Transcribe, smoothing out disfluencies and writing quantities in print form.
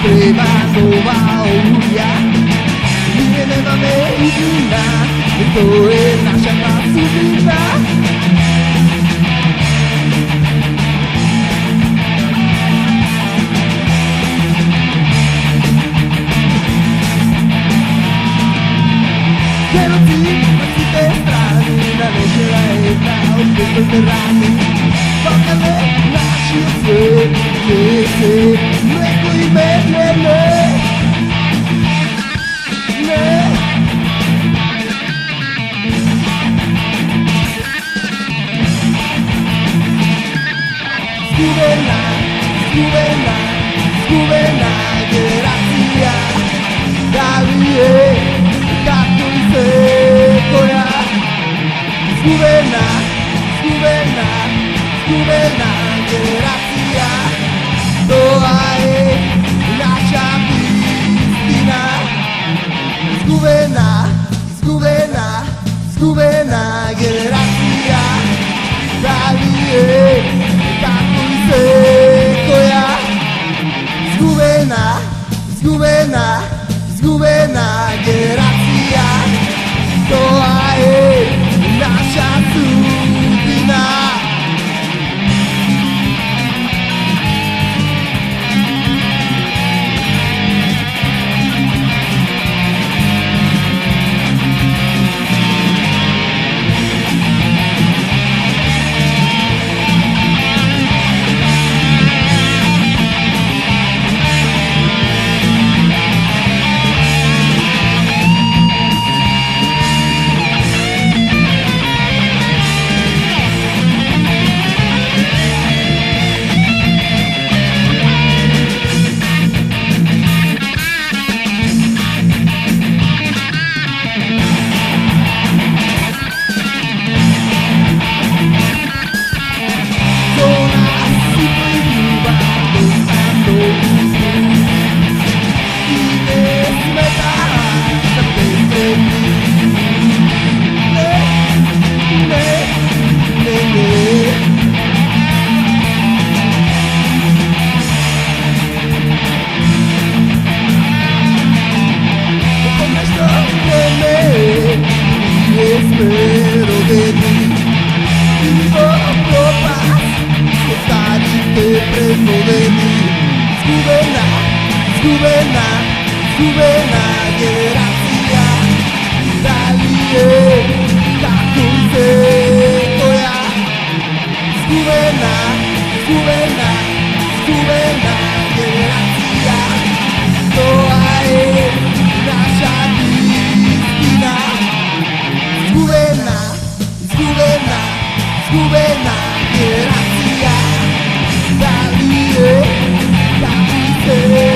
prima nova ulia Viene na medina E to je naša pasivina Pero ti, si te strani Na ležela jedna od tejto terany Pokame naši svet Mleko i medlene Zgubena generacja Dalije kako i se koja Zgubena generacja To je naša istina Zgubena generacja Dalije kako i se koja Zgubena generacja To je naša sudbina Espero de ti Y no paz Estar preso de mí Zgubena generacja Dalije kako i se koja Zgubena generacja To je naša istina Zgubena generacja Dalije kako i se